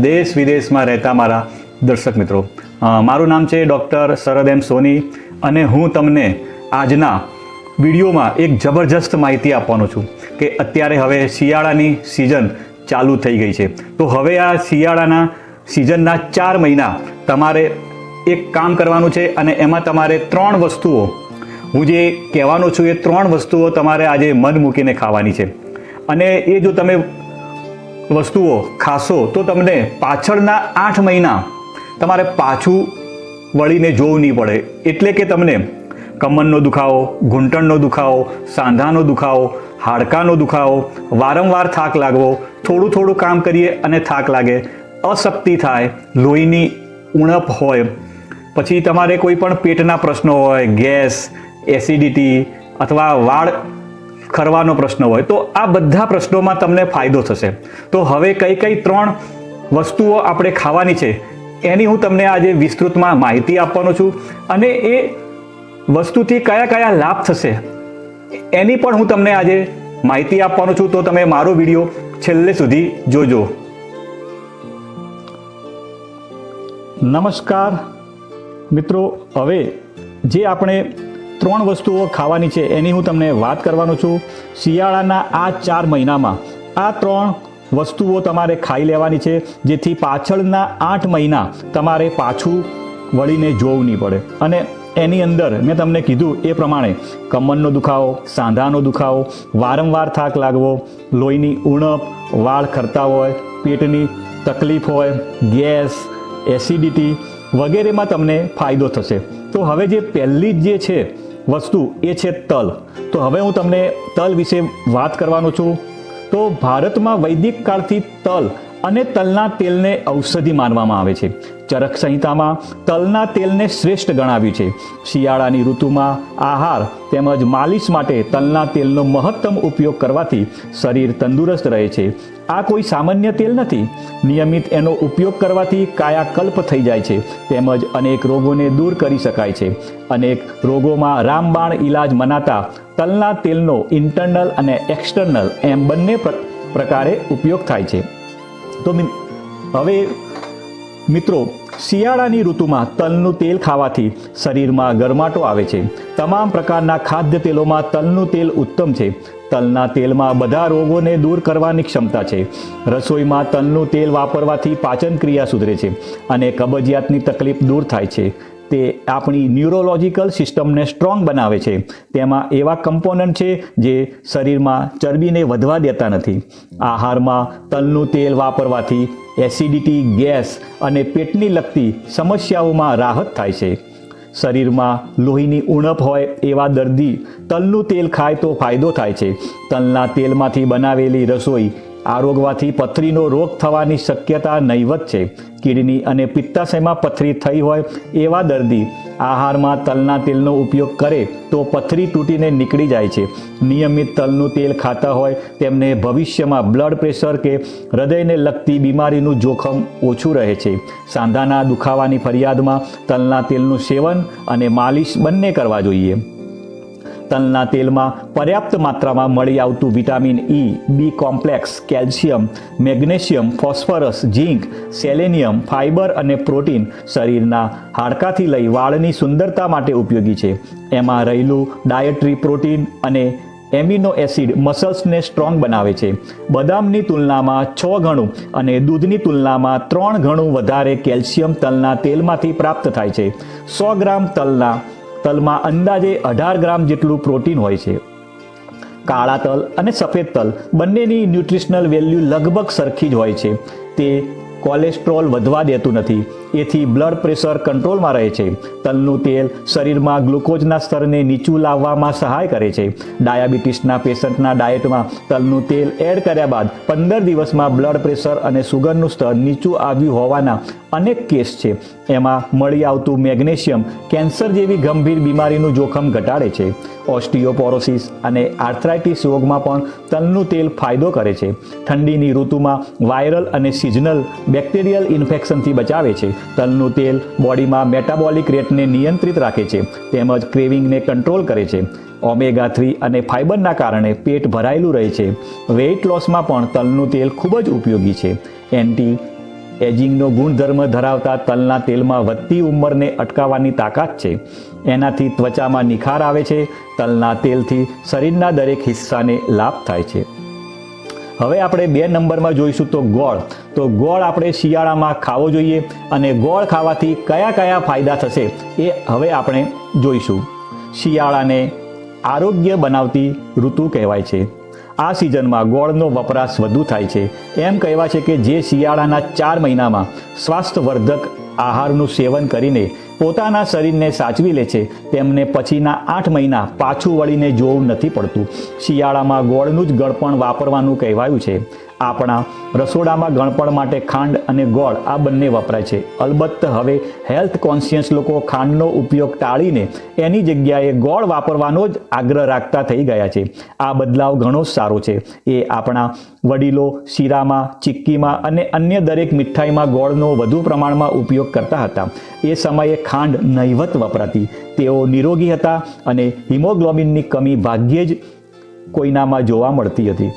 દેશ વિદેશમાં રહેતા મારા દર્શક મિત્રો, મારું નામ છે ડૉક્ટર શરદ એમ સોની અને હું તમને આજના વિડીયોમાં એક જબરજસ્ત માહિતી આપવાનો છું કે અત્યારે હવે શિયાળાની સિઝન ચાલુ થઈ ગઈ છે. તો હવે આ શિયાળાના સિઝનના 4 મહિના તમારે એક કામ કરવાનું છે અને એમાં તમારે 3 વસ્તુઓ, હું જે કહેવાનો છું એ 3 વસ્તુઓ તમારે આજે મન મૂકીને ખાવાની છે. અને એ જો તમે વસ્તુઓ ખાશો તો તમને પાછળના 8 મહિના તમારે પાછું વળીને જોવું નહીં પડે. એટલે કે તમને કમરનો દુખાવો, ઘૂંટણનો દુખાવો, સાંધાનો દુખાવો, હાડકાનો દુખાવો, વારંવાર થાક લાગવો, થોડું કામ કરીએ અને થાક લાગે, અશક્તિ થાય, લોહીની ઉણપ હોય, પછી તમારે કોઈ પણ પેટના પ્રશ્નો હોય, ગેસ, એસિડિટી અથવા વાળ ખરવાનો પ્રશ્ન હોય, તો આ બધા પ્રશ્નોમાં તમને ફાયદો થશે. તો હવે કઈ 3 વસ્તુઓ આપણે ખાવાની છે એની હું તમને આજે વિસ્તૃતમાં માહિતી આપવાનો છું અને એ વસ્તુથી કયા લાભ થશે એની પણ હું તમને આજે માહિતી આપવાનો છું. તો તમે મારો વિડીયો છેલ્લે સુધી જોજો. નમસ્કાર મિત્રો, હવે જે આપણે 3 વસ્તુઓ ખાવાની છે એની હું તમને વાત કરવાનો છું. શિયાળાના આ 4 મહિનામાં આ 3 વસ્તુઓ તમારે ખાઈ લેવાની છે, જેથી પાછળના 8 મહિના તમારે પાછું વળીને જોવું નહીં પડે. અને એની અંદર મેં તમને કીધું એ પ્રમાણે કમરનો દુખાવો, સાંધાનો દુખાવો, વારંવાર થાક લાગવો, લોહીની ઉણપ, વાળ ખરતા હોય, પેટની તકલીફ હોય, ગેસ, એસિડિટી વગેરેમાં તમને ફાયદો થશે. તો હવે જે પહેલી જે છે વસ્તુ એ છે તલ. તો હવે હું તમને તલ વિશે વાત કરવાનો છું. તો ભારતમાં વૈદિક કાળથી તલ અને તલના તેલને ઔષધિ માનવામાં આવે છે. ચરક સંહિતામાં તલના તેલને શ્રેષ્ઠ ગણાવ્યું છે. શિયાળાની ઋતુમાં આહાર તેમજ માલિશ માટે તલના તેલનો મહત્તમ ઉપયોગ કરવાથી શરીર તંદુરસ્ત રહે છે. આ કોઈ સામાન્ય તેલ નથી. નિયમિત એનો ઉપયોગ કરવાથી કાયાકલ્પ થઈ જાય છે તેમજ અનેક રોગોને દૂર કરી શકાય છે. અનેક રોગોમાં રામબાણ ઈલાજ મનાતા તલના તેલનો ઇન્ટરનલ અને એક્સટર્નલ એમ બંને પ્રકારે ઉપયોગ થાય છે. તો હવે મિત્રો, શિયાળાની ઋતુમાં તલનું તેલ ખાવાથી શરીરમાં ગરમાટો આવે છે. તમામ પ્રકારના ખાદ્ય તેલોમાં તલનું તેલ ઉત્તમ છે. તલના તેલમાં બધા રોગોને દૂર કરવાની ક્ષમતા છે. રસોઈમાં તલનું તેલ વાપરવાથી પાચન ક્રિયા સુધરે છે અને કબજિયાતની તકલીફ દૂર થાય છે. તે આપણી ન્યુરોલોજિકલ સિસ્ટમને સ્ટ્રોંગ બનાવે છે. તેમાં એવા કમ્પોનન્ટ છે જે શરીરમાં ચરબીને વધવા દેતા નથી. આહારમાં તલનું તેલ વાપરવાથી એસિડિટી, ગેસ અને પેટની લગતી સમસ્યાઓમાં રાહત થાય છે. શરીરમાં લોહીની ઉણપ હોય એવા દર્દી તલનું તેલ ખાય તો ફાયદો થાય છે. તલના તેલમાંથી બનાવેલી રસોઈ આરોગવાથી પથરીનો રોગ થવાની શક્યતા નહીવત છે. કિડની અને પિત્તાશયમાં પથરી થઈ હોય એવા દર્દી આહારમાં તલના તેલનો ઉપયોગ કરે તો પથરી તૂટીને નીકળી જાય છે. નિયમિત તલનું તેલ ખાતા હોય તેમને ભવિષ્યમાં બ્લડ પ્રેશર કે હૃદયને લગતી બીમારીનું જોખમ ઓછું રહે છે. સાંધાના દુખાવાની ફરિયાદમાં તલના તેલનું સેવન અને માલિશ બંને કરવા જોઈએ. તલના તેલમાં પર્યાપ્ત માત્રામાં મળી આવતું vitamin E, B complex, calcium, magnesium, phosphorus, zinc, selenium, fibre અને પ્રોટીન શરીરના હાડકાથી લઈ વાળની સુંદરતા માટે ઉપયોગી છે. એમાં રહેલું ડાયટરી પ્રોટીન અને એમિનો એસિડ મસલ્સને સ્ટ્રોંગ બનાવે છે. બદામની તુલનામાં 6 ગણું અને દૂધની તુલનામાં 3 ગણું વધારે કેલ્શિયમ તલના તેલમાંથી પ્રાપ્ત થાય છે. 100 ગ્રામ તલમાં અંદાજે 18 ગ્રામ જેટલું પ્રોટીન હોય છે. કાળા તલ અને સફેદ તલ બંનેની ન્યુટ્રિશનલ વેલ્યુ લગભગ સરખી જ હોય છે. તે કોલેસ્ટ્રોલ વધવા દેતું નથી, એથી બ્લડ પ્રેશર કંટ્રોલમાં રહે છે. તલનું તેલ શરીરમાં ગ્લુકોઝના સ્તરને નીચું લાવવામાં સહાય કરે છે. ડાયાબિટીસના પેશન્ટના ડાયટમાં તલનું તેલ એડ કર્યા બાદ 15 દિવસમાં બ્લડ પ્રેશર અને સુગરનું સ્તર નીચું આવ્યું હોવાના અનેક કેસ છે. એમાં મળી આવતું મેગ્નેશિયમ કેન્સર જેવી ગંભીર બીમારીનું જોખમ ઘટાડે છે. ઓસ્ટિયોપોરોસિસ અને આર્થરાઇટિસ રોગમાં પણ તલનું તેલ ફાયદો કરે છે. ઠંડીની ઋતુમાં વાયરલ અને સિઝનલ બેક્ટેરિયલ ઇન્ફેક્શનથી બચાવે છે. તલનું તેલ બોડીમાં મેટાબોલિક રેટને નિયંત્રિત રાખે છે તેમજ ક્રેવિંગને કંટ્રોલ કરે છે. ઓમેગા 3 અને ફાઇબરના કારણે પેટ ભરાયેલું રહે છે. વેઇટ લોસમાં પણ તલનું તેલ ખૂબ જ ઉપયોગી છે. એન્ટી એજિંગનો ગુણધર્મ ધરાવતા તલના તેલમાં વધતી ઉંમરને અટકાવવાની તાકાત છે. એનાથી ત્વચામાં નિખાર આવે છે. તલના તેલથી શરીરના દરેક હિસ્સાને લાભ થાય છે. હવે આપણે 2 નંબરમાં જોઈશું તો ગોળ. તો ગોળ આપણે શિયાળામાં ખાવો જોઈએ અને ગોળ ખાવાથી કયા કયા ફાયદા થશે એ હવે આપણે જોઈશું. શિયાળાને આરોગ્ય બનાવતી ઋતુ કહેવાય છે. આ સિઝનમાં ગોળનો વપરાશ વધુ થાય છે. એમ કહેવાય છે કે જે શિયાળાના 4 મહિનામાં સ્વાસ્થ્યવર્ધક આહારનું સેવન કરીને પોતાના શરીરને સાચવી લે છે તેમને પછીના 8 મહિના પાછું વળીને જોવું નથી પડતું. શિયાળામાં ગોળનું જ ગળપણ વાપરવાનું કહેવાયું છે. આપણા રસોડામાં ગળપણ માટે ખાંડ અને ગોળ આ બંને વપરાય છે. અલબત્ત હવે હેલ્થ કોન્શિયસ લોકો ખાંડનો ઉપયોગ ટાળીને એની જગ્યાએ ગોળ વાપરવાનો જ આગ્રહ રાખતા થઈ ગયા છે. આ બદલાવ ઘણો જ સારો છે. એ આપણા વડીલો શીરામાં, ચીક્કીમાં અને અન્ય દરેક મીઠાઈમાં ગોળનો વધુ પ્રમાણમાં ઉપયોગ કરતા હતા. એ સમયે ખાંડ નહિવત વપરાતી. તેઓ નિરોગી હતા અને હિમોગ્લોબિનની કમી ભાગ્યે જ કોઈનામાં જોવા મળતી હતી.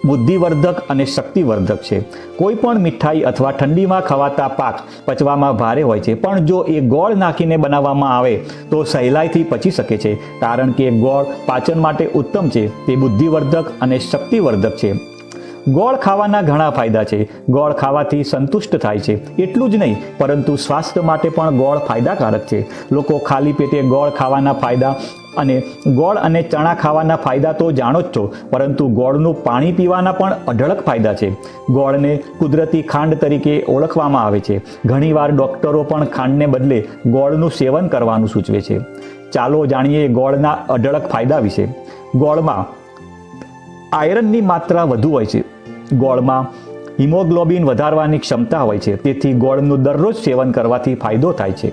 બુદ્ધિવર્ધક અને શક્તિવર્ધક છે. કોઈ પણ મીઠાઈ અથવા ઠંડીમાં ખવાતા પાક પચવામાં ભારે હોય છે, પણ જો એ ગોળ નાખીને બનાવવામાં આવે તો સહેલાઈથી પચી શકે છે. કારણ કે ગોળ પાચન માટે ઉત્તમ છે. તે બુદ્ધિવર્ધક અને શક્તિવર્ધક છે. ગોળ ખાવાના ઘણા ફાયદા છે. ગોળ ખાવાથી સંતુષ્ટ થાય છે. એટલું જ નહીં પરંતુ સ્વાસ્થ્ય માટે પણ ગોળ ફાયદાકારક છે. લોકો ખાલી પેટે ગોળ ખાવાના ફાયદા અને ગોળ અને ચણા ખાવાના ફાયદા તો જાણો જ છો, પરંતુ ગોળનું પાણી પીવાના પણ અઢળક ફાયદા છે. ગોળને કુદરતી ખાંડ તરીકે ઓળખવામાં આવે છે. ઘણીવાર ડૉક્ટરો પણ ખાંડને બદલે ગોળનું સેવન કરવાનું સૂચવે છે. ચાલો જાણીએ ગોળના અઢળક ફાયદા વિશે. ગોળમાં આયરનની માત્રા વધુ હોય છે. ગોળમાં હિમોગ્લોબિન વધારવાની ક્ષમતા હોય છે. તેથી ગોળનું દરરોજ સેવન કરવાથી ફાયદો થાય છે.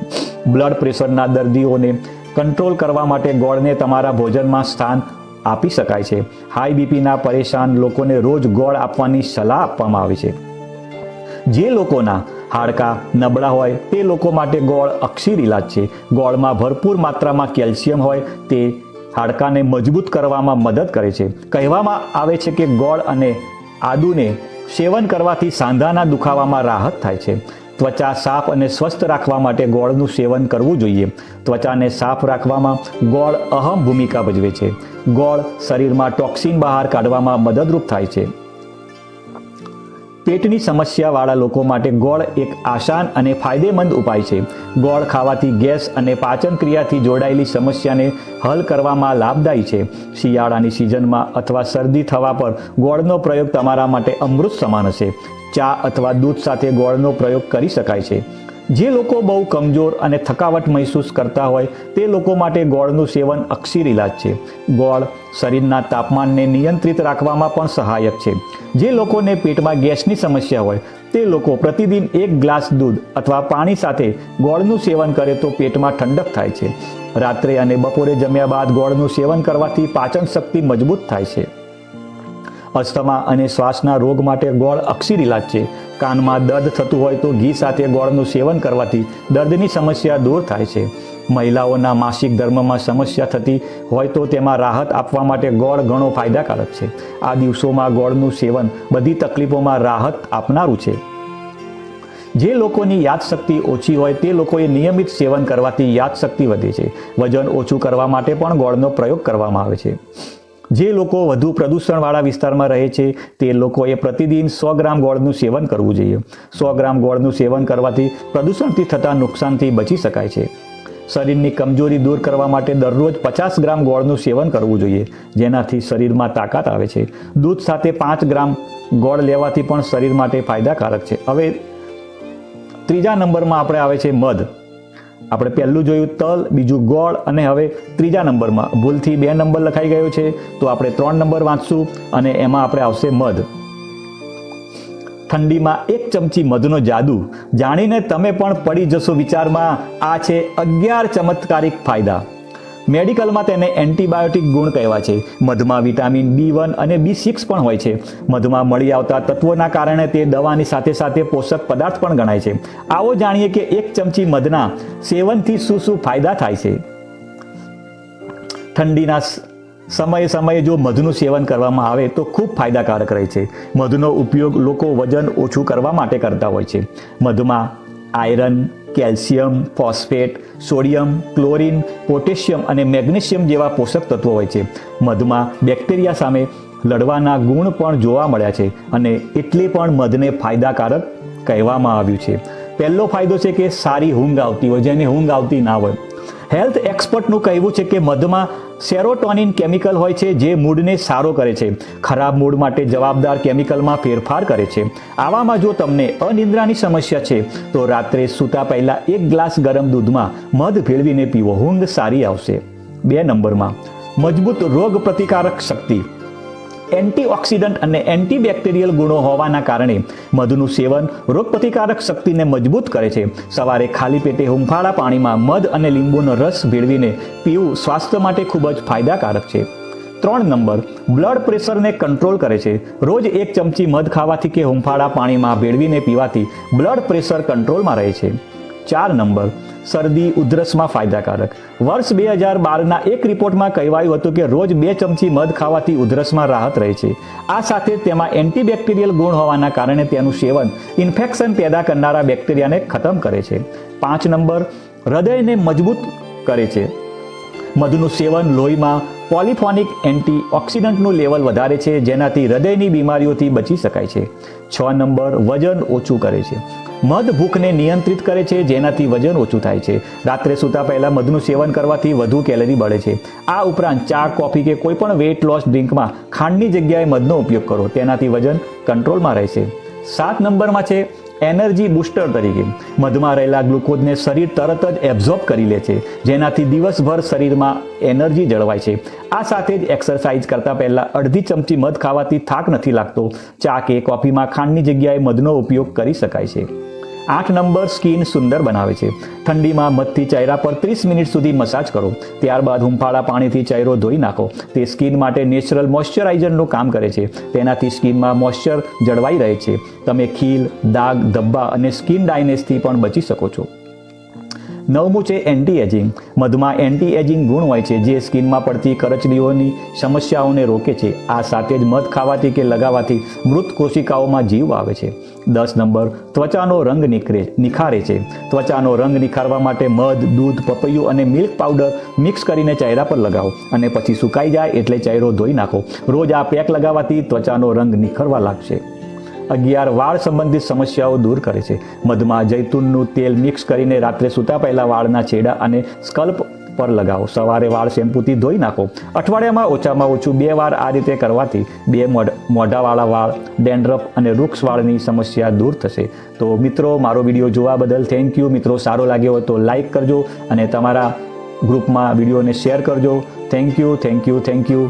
બ્લડ પ્રેશરના દર્દીઓને કંટ્રોલ કરવા માટે ગોળને તમારા ભોજનમાં સ્થાન આપી શકાય છે. હાઈ બીપીના પરેશાન લોકોને રોજ ગોળ આપવાની સલાહ આપવામાં આવે છે. જે લોકોના હાડકાં નબળા હોય તે લોકો માટે ગોળ અક્ષીર ઇલાજ છે. ગોળમાં ભરપૂર માત્રામાં કેલ્શિયમ હોય તે હાડકાને મજબૂત કરવામાં મદદ કરે છે. કહેવામાં આવે છે કે ગોળ અને આદુને સેવન કરવાથી સાંધાના દુખાવામાં રાહત થાય છે. ત્વચા સાફ અને સ્વસ્થ રાખવા માટે ગોળનું સેવન કરવું જોઈએ. ત્વચાને સાફ રાખવામાં ગોળ અહમ ભૂમિકા ભજવે છે. ગોળ શરીરમાં ટોક્સિન બહાર કાઢવામાં મદદરૂપ થાય છે. પેટની સમસ્યાવાળા લોકો માટે ગોળ એક આસાન અને ફાયદેમંદ ઉપાય છે. ગોળ ખાવાથી ગેસ અને પાચન ક્રિયાથી જોડાયેલી સમસ્યાને હલ કરવામાં લાભદાયી છે. શિયાળાની સિઝનમાં અથવા શરદી થવા પર ગોળનો પ્રયોગ તમારા માટે અમૃત સમાન હશે. ચા અથવા દૂધ સાથે ગોળનો પ્રયોગ કરી શકાય છે. જે લોકો બહુ કમજોર અને થકાવટ મહેસૂસ કરતા હોય તે લોકો માટે ગોળનું સેવન અક્ષીર ઇલાજ છે. ગોળ શરીરના તાપમાનને નિયંત્રિત રાખવામાં પણ સહાયક છે. જે લોકોને પેટમાં ગેસની સમસ્યા હોય તે લોકો પ્રતિદિન 1 ગ્લાસ દૂધ અથવા પાણી સાથે ગોળનું સેવન કરે તો પેટમાં ઠંડક થાય છે. રાત્રે અને બપોરે જમ્યા બાદ ગોળનું સેવન કરવાથી પાચન શક્તિ મજબૂત થાય છે. અસ્થમા અને શ્વાસના રોગ માટે ગોળ અક્ષીર ઇલાજ છે. કાનમાં દર્દ થતું હોય તો ઘી સાથે ગોળનું સેવન કરવાથી દર્દની સમસ્યા દૂર થાય છે. મહિલાઓના માસિક ધર્મમાં સમસ્યા થતી હોય તો તેમાં રાહત આપવા માટે ગોળ ઘણો ફાયદાકારક છે. આ દિવસોમાં ગોળનું સેવન બધી તકલીફોમાં રાહત આપનારું છે. જે લોકોની યાદશક્તિ ઓછી હોય તે લોકોએ નિયમિત સેવન કરવાથી યાદશક્તિ વધે છે. વજન ઓછું કરવા માટે પણ ગોળનો પ્રયોગ કરવામાં આવે છે. જે લોકો વધુ પ્રદૂષણવાળા વિસ્તારમાં રહે છે તે લોકોએ પ્રતિદિન 100 ગ્રામ ગોળનું સેવન કરવું જોઈએ. 100 ગ્રામ ગોળનું સેવન કરવાથી પ્રદૂષણથી થતા નુકસાનથી બચી શકાય છે. શરીરની કમજોરી દૂર કરવા માટે દરરોજ 50 ગ્રામ ગોળનું સેવન કરવું જોઈએ, જેનાથી શરીરમાં તાકાત આવે છે. દૂધ સાથે 5 ગ્રામ ગોળ લેવાથી પણ શરીર માટે ફાયદાકારક છે. હવે 3જા નંબરમાં આપણે આવે છે મધ. આપણે પહેલું જોયું તલ, બીજું ગોળ અને હવે 3જા નંબરમાં ભૂલથી 2 નંબર લખાઈ ગયો છે તો આપણે 3 નંબર વાંચશું અને એમાં આપણે આવશે મધ. ઠંડીમાં 1 ચમચી મધનો જાદુ જાણીને તમે પણ પડી જશો વિચારમાં. આ છે 11 ચમત્કારિક ફાયદા. મેડિકલમાં તેને એન્ટીબાયોટિક ગુણ કહેવાય છે. મધમાં વિટામિન B1 અને B6 પણ હોય છે. મધમાં મળી આવતા તત્વોના કારણે તે દવાની સાથે સાથે પોષક પદાર્થ પણ ગણાય છે. આવો જાણીએ કે 1 ચમચી મધના સેવનથી શું શું ફાયદા થાય છે. ઠંડીના સમયે સમયે જો મધનું સેવન કરવામાં આવે તો ખૂબ ફાયદાકારક રહે છે. મધનો ઉપયોગ લોકો વજન ઓછું કરવા માટે કરતા હોય છે. મધમાં iron, calcium, phosphate, sodium, chlorine, potassium અને મેગ્નેશિયમ જેવા પોષક તત્વો હોય છે. મધમાં બેક્ટેરિયા સામે લડવાના ગુણ પણ જોવા મળ્યા છે અને એટલે પણ મધને ફાયદાકારક કહેવામાં આવ્યું છે. પહેલો ફાયદો છે કે સારી ઊંઘ આવતી હોય, જેને ઊંઘ આવતી ના હોય. હેલ્થ એક્સપર્ટનું કહેવું છે કે મધમાં સેરોટોનિન કેમિકલ હોય છે જે મૂડને સારો કરે છે, ખરાબ મૂડ માટે જવાબદાર કેમિકલમાં ફેરફાર કરે છે. આવામાં જો તમને અનિદ્રાની સમસ્યા છે તો રાત્રે સૂતા પહેલાં 1 ગ્લાસ ગરમ દૂધમાં મધ ભેળવીને પીવો, ઊંઘ સારી આવશે. 2 નંબરમાં મજબૂત રોગ પ્રતિકારક શક્તિ. એન્ટીઓક્સિડન્ટ અને એન્ટીબેક્ટેરિયલ ગુણો હોવાના કારણે મધનું સેવન રોગપ્રતિકારક શક્તિને મજબૂત કરે છે. સવારે ખાલી પેટે હુંફાળા પાણીમાં મધ અને લીંબુનો રસ ભેળવીને પીવું સ્વાસ્થ્ય માટે ખૂબ જ ફાયદાકારક છે. 3 નંબર બ્લડ પ્રેશરને કંટ્રોલ કરે છે. રોજ 1 ચમચી મધ ખાવાથી કે હુંફાળા પાણીમાં ભેળવીને પીવાથી બ્લડ પ્રેશર કંટ્રોલમાં રહે છે. 4 નંબર શરદી ઉધરસમાં ફાયદાકારક. વર્ષ 2012ના એક રિપોર્ટમાં કહેવાયું હતું કે રોજ 2 ચમચી મધ ખાવાથી ઉધરસમાં રાહત રહે છે. આ સાથે તેમાં એન્ટીબેક્ટેરિયલ ગુણ હોવાના કારણે તેનું સેવન ઇન્ફેક્શન પેદા કરનારા બેક્ટેરિયાને ખતમ કરે છે. 5 નંબર હૃદયને મજબૂત કરે છે. મધનું સેવન લોહીમાં પોલિફોનિક એન્ટીઓક્સિડન્ટનું લેવલ વધારે છે, જેનાથી હૃદયની બીમારીઓથી બચી શકાય છે. 6 નંબર વજન ઓછું કરે છે. મધ ભૂખને નિયંત્રિત કરે છે, જેનાથી વજન ઓછું થાય છે. રાત્રે સૂતા પહેલાં મધનું સેવન કરવાથી વધુ કેલરી બળે છે. આ ઉપરાંત ચા, કોફી કે કોઈ પણ વેઇટ લોસ ડ્રિંકમાં ખાંડની જગ્યાએ મધનો ઉપયોગ કરો, તેનાથી વજન કંટ્રોલમાં રહેશે. 7 નંબરમાં છે એનર્જી બૂસ્ટર તરીકે. મધમાં રહેલા ગ્લુકોઝને શરીર તરત જ એબ્ઝોર્બ કરી લે છે, જેનાથી દિવસભર શરીરમાં એનર્જી જળવાય છે. આ સાથે જ એક્સરસાઇઝ કરતાં પહેલાં અડધી ચમચી મધ ખાવાથી થાક નથી લાગતો. ચા કે કોફીમાં ખાંડની જગ્યાએ મધનો ઉપયોગ કરી શકાય છે. 8 નંબર સ્કિન સુંદર બનાવે છે. ઠંડીમાં મધથી ચહેરા પર 30 મિનિટ સુધી મસાજ કરો, ત્યારબાદ હુંફાળા પાણીથી ચહેરો ધોઈ નાખો. તે સ્કિન માટે નેચરલ મોઇશ્ચરાઇઝરનું કામ કરે છે. તેનાથી સ્કિનમાં મોઇશ્ચર જળવાઈ રહે છે. તમે ખીલ, દાગ, ધબ્બા અને સ્કિન ડ્રાયનેસથી પણ બચી શકો છો. 9મું છે એન્ટી એજિંગ. મધમાં એન્ટી એજિંગ ગુણ હોય છે જે સ્કિનમાં પડતી કરચલીઓની સમસ્યાઓને રોકે છે. આ સાથે જ મધ ખાવાથી કે લગાવવાથી મૃત કોશિકાઓમાં જીવ આવે છે. 10 નંબર ત્વચાનો રંગ નિખારે છે. ત્વચાનો રંગ નિખારવા માટે મધ, દૂધ, પપૈયું અને મિલ્ક પાવડર મિક્સ કરીને ચહેરા પર લગાવો અને પછી સુકાઈ જાય એટલે ચહેરો ધોઈ નાખો. રોજ આ પેક લગાવવાથી ત્વચાનો રંગ નિખરવા લાગશે. 11 વાળ સંબંધિત સમસ્યાઓ દૂર કરે છે. મધમાં જૈતુનનું તેલ મિક્સ કરીને રાત્રે સૂતા પહેલાં વાળના છેડા અને સ્કલ્પ પર લગાવો. સવારે વાળ શેમ્પૂથી ધોઈ નાખો. અઠવાડિયામાં ઓછામાં ઓછું 2 વાર આ રીતે કરવાથી મોઢાવાળા વાળ, ડેન્ડ્રફ અને વૃક્ષ વાળની સમસ્યા દૂર થશે. તો મિત્રો, મારો વિડીયો જોવા બદલ થેન્ક યુ. મિત્રો, સારો લાગ્યો હોય તો લાઈક કરજો અને તમારા ગ્રુપમાં વિડીયોને શેર કરજો. Thank you.